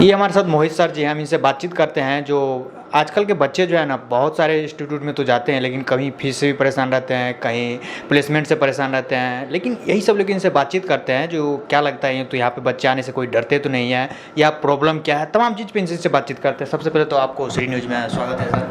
ये हमारे साथ मोहित सर जी हैं, हम इनसे बातचीत करते हैं। जो आजकल के बच्चे जो है ना, बहुत सारे इंस्टीट्यूट में तो जाते हैं, लेकिन कहीं फीस से भी परेशान रहते हैं, कहीं प्लेसमेंट से परेशान रहते हैं। लेकिन यही सब लेकिन इनसे बातचीत करते हैं, जो क्या लगता है, तो यहाँ पे बच्चे आने से कोई डरते तो नहीं है, या प्रॉब्लम क्या है, तमाम चीज़ पे इनसे बातचीत करते हैं। सबसे पहले तो आपको श्री न्यूज़ में स्वागत है सर।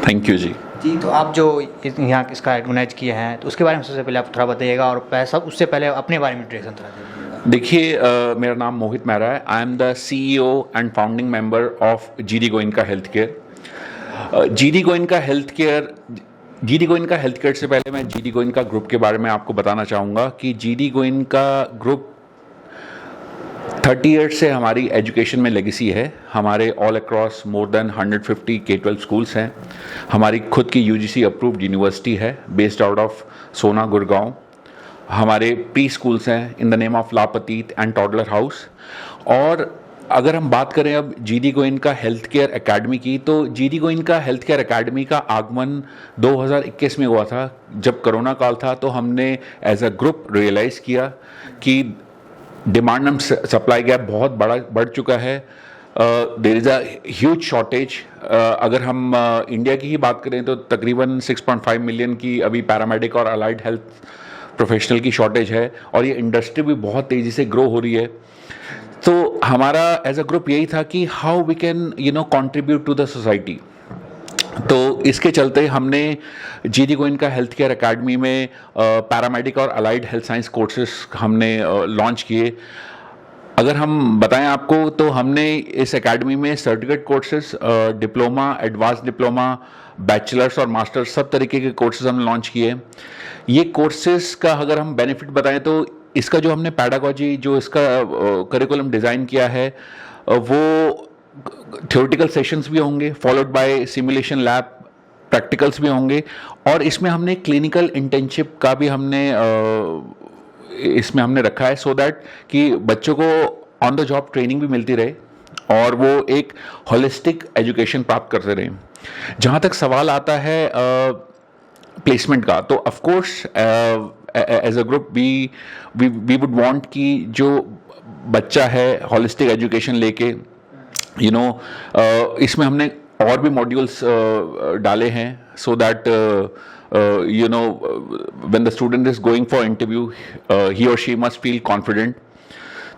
थैंक यू जी। जी, तो आप जो यहाँ इसका ऑर्गेनाइज किए हैं, तो उसके बारे में सबसे पहले आप थोड़ा बताइएगा, और पैसा उससे पहले अपने बारे में इंट्रोडक्शन थोड़ा दीजिएगा। देखिए, मेरा नाम मोहित मेहरा है। I am the CEO and founding member of GD Goenka health care. GD Goenka health care से पहले मैं जीडी गोइनका ग्रुप के बारे में आपको बताना चाहूँगा कि जीडी गोइनका ग्रुप 30 ईयर्स से हमारी एजुकेशन में लेगेसी है। हमारे all across more than 150 K-12 schools हैं। हमारी खुद की UGC अप्रूव्ड यूनिवर्सिटी है based out of Sohna, Gurgaon. हमारे प्री स्कूल्स हैं इन द नेम ऑफ लापतीत एंड टॉडलर हाउस। और अगर हम बात करें अब GD Goenka health care academy की, तो GD Goenka health care academy का आगमन 2021 में हुआ था। जब कोरोना काल था, तो हमने एज अ ग्रुप रियलाइज़ किया कि डिमांड एंड सप्लाई गैप बहुत बढ़ चुका है। There is a huge shortage. अगर हम इंडिया की ही बात करें तो तकरीबन 6.5 मिलियन की अभी पैरामेडिक और अलाइड हेल्थ प्रोफेशनल की शॉर्टेज है, और ये इंडस्ट्री भी बहुत तेज़ी से ग्रो हो रही है। तो हमारा एज अ ग्रुप यही था कि how we can contribute to the society. तो इसके चलते हमने GD Goenka health care academy में पैरामेडिक और अलाइड हेल्थ साइंस कोर्सेस हमने लॉन्च किए। अगर हम बताएं आपको, तो हमने इस एकेडमी में certificate courses, diploma, advance diploma, bachelors और मास्टर्स, सब तरीके के कोर्सेज हमने लॉन्च किए। ये कोर्सेज का अगर हम बेनिफिट बताएं, तो इसका जो हमने पैडागॉजी, जो इसका करिकुलम डिज़ाइन किया है, वो थ्योरेटिकल सेशंस भी होंगे, followed by simulation lab, practicals भी होंगे, और इसमें हमने क्लिनिकल इंटर्नशिप का भी इसमें हमने रखा है, सो दैट कि बच्चों को ऑन द जॉब ट्रेनिंग भी मिलती रहे और वो एक होलिस्टिक एजुकेशन प्राप्त करते रहें। जहाँ तक सवाल आता है प्लेसमेंट का, तो of course as a group we would want कि जो बच्चा है होलिस्टिक एजुकेशन लेके इसमें हमने और भी मॉड्यूल्स डाले हैं, so that when the student is going for interview, he or she must feel confident.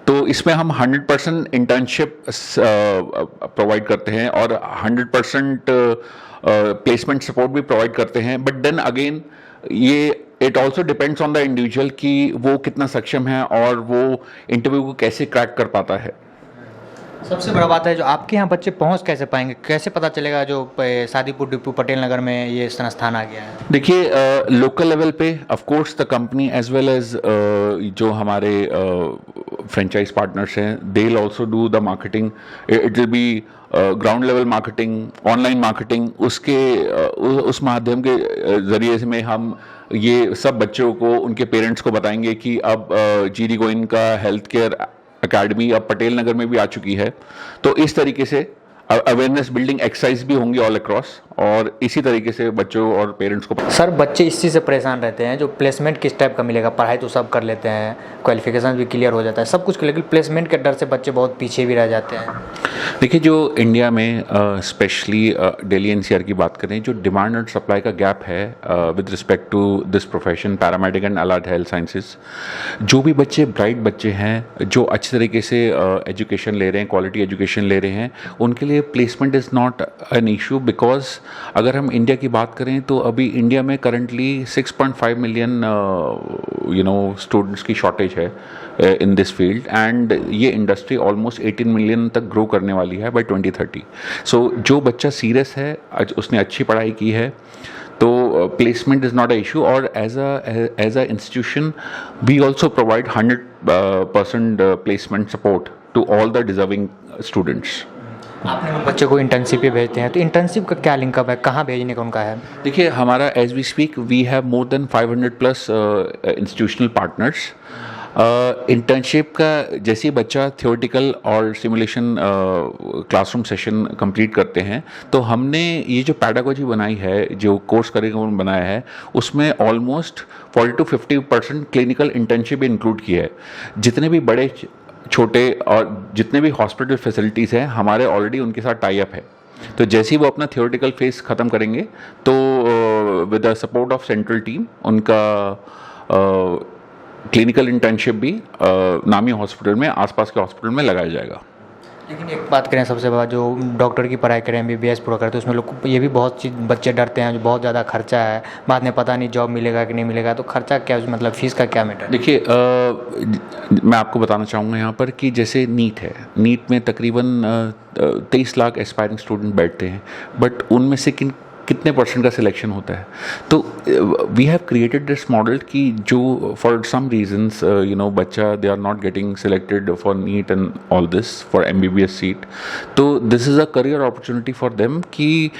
तो इसमें हम 100% इंटर्नशिप प्रोवाइड करते हैं और 100% प्लेसमेंट सपोर्ट भी प्रोवाइड करते हैं। बट देन अगेन ये it also depends on the individual कि वो कितना सक्षम है और वो इंटरव्यू को कैसे क्रैक कर पाता है। सबसे बड़ा बात है, जो आपके यहाँ बच्चे पहुँच कैसे पाएंगे, कैसे पता चलेगा जो शादीपुर डिपू पटेल नगर में ये संस्थान आ गया है? देखिए, लोकल लेवल पे of course the company as well as जो हमारे फ्रेंचाइज पार्टनर्स हैं, they will also do the marketing. It will be ground level marketing, online marketing. उस माध्यम के जरिए से में हम ये सब बच्चों को, उनके पेरेंट्स को बताएंगे कि अब GD Goenka health care academy अब पटेल नगर में भी आ चुकी है। तो इस तरीके से अवेयरनेस बिल्डिंग एक्सरसाइज भी होंगी ऑल अक्रॉस, और इसी तरीके से बच्चों और पेरेंट्स को। सर, बच्चे इस चीज़ से परेशान रहते हैं, जो प्लेसमेंट किस टाइप का मिलेगा। पढ़ाई तो सब कर लेते हैं, क्वालिफिकेशन भी क्लियर हो जाता है, सब कुछ, लेकिन प्लेसमेंट के डर से बच्चे बहुत पीछे भी रह जाते हैं। देखिए, जो इंडिया में स्पेशली दिल्ली एनसीआर की बात करें, जो डिमांड एंड सप्लाई का गैप है with respect to this profession, paramedic and allied health sciences, जो भी बच्चे ब्राइट बच्चे हैं, जो अच्छे तरीके से एजुकेशन ले रहे हैं, क्वालिटी एजुकेशन ले रहे हैं, उनके लिए placement is not an issue. Because अगर हम इंडिया की बात करें, तो अभी इंडिया में करंटली 6.5 मिलियन स्टूडेंट्स की शॉर्टेज है इन दिस फील्ड, एंड ये इंडस्ट्री ऑलमोस्ट 18 मिलियन तक ग्रो करने वाली है बाय 2030। सो जो बच्चा सीरियस है, उसने अच्छी पढ़ाई की है, तो placement is not a issue. और as a institution we also provide 100% placement support to all the deserving students. आपने बच्चे को इंटर्नशिप पे भेजते हैं, तो इंटर्नशिप का क्या लिंकअप है, कहाँ भेजने का उनका है? देखिए, हमारा as we speak we have more than 500+ institutional partners. Internship का जैसे ही बच्चा थ्योरेटिकल और सिमुलेशन क्लासरूम सेशन कंप्लीट करते हैं, तो हमने ये जो पैडागोजी बनाई है, जो कोर्स करिकुलम बनाया है, उसमें almost 40 to 50% clinical internship include की है। जितने भी बड़े छोटे और जितने भी हॉस्पिटल फैसिलिटीज़ हैं हमारे ऑलरेडी उनके साथ टाई अप है। तो जैसे ही वो अपना थियोरेटिकल फेस ख़त्म करेंगे तो with the support of central team उनका क्लिनिकल इंटर्नशिप भी नामी हॉस्पिटल में, आसपास के हॉस्पिटल में लगाया जाएगा। लेकिन एक बात करें, सबसे बड़ा जो डॉक्टर की पढ़ाई करें, MBBS पूरा करते हैं, उसमें लोग ये भी बहुत चीज़ बच्चे डरते हैं जो बहुत ज़्यादा खर्चा है, बाद में पता नहीं जॉब मिलेगा कि नहीं मिलेगा, तो खर्चा क्या, मतलब फीस का क्या मैटर? देखिए मैं आपको बताना चाहूँगा यहाँ पर कि जैसे नीट है, नीट में तकरीबन 23 लाख एस्पायरिंग स्टूडेंट बैठते हैं, बट उनमें से कितने परसेंट का सिलेक्शन होता है? तो we have created this model कि जो फॉर सम रीजंस बच्चा they are not getting selected for NEET and all this for MBBS seat, तो this is a career opportunity for them कि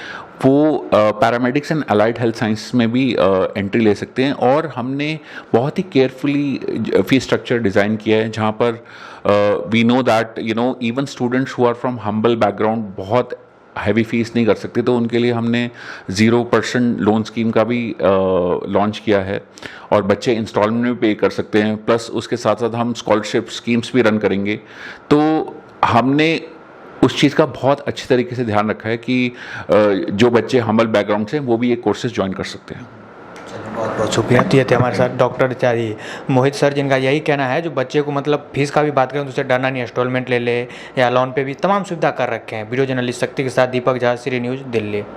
वो paramedics and allied health science में भी entry ले सकते हैं। और हमने बहुत ही केयरफुली फी स्ट्रक्चर डिज़ाइन किया है जहाँ पर we know that even students who are from humble background बहुत हैवी फीस नहीं कर सकते, तो उनके लिए हमने 0% लोन स्कीम का भी लॉन्च किया है और बच्चे इंस्टॉलमेंट में पे कर सकते हैं। प्लस उसके साथ साथ हम स्कॉलरशिप स्कीम्स भी रन करेंगे। तो हमने उस चीज़ का बहुत अच्छी तरीके से ध्यान रखा है कि जो बच्चे हम्बल बैकग्राउंड से वो भी ये कोर्सेज ज्वाइन कर सकते हैं। बहुत बहुत शुक्रिया। तो ये थे हमारे साथ डॉक्टर मोहित सर, जिनका यही कहना है जो बच्चे को मतलब फीस का भी बात करें तो उसे डरना नहीं, इंस्टॉलमेंट ले ले या लोन पे भी तमाम सुविधा कर रखे हैं। वीडियो जर्नलिस्ट शक्ति के साथ दीपक झा, श्री न्यूज़, दिल्ली।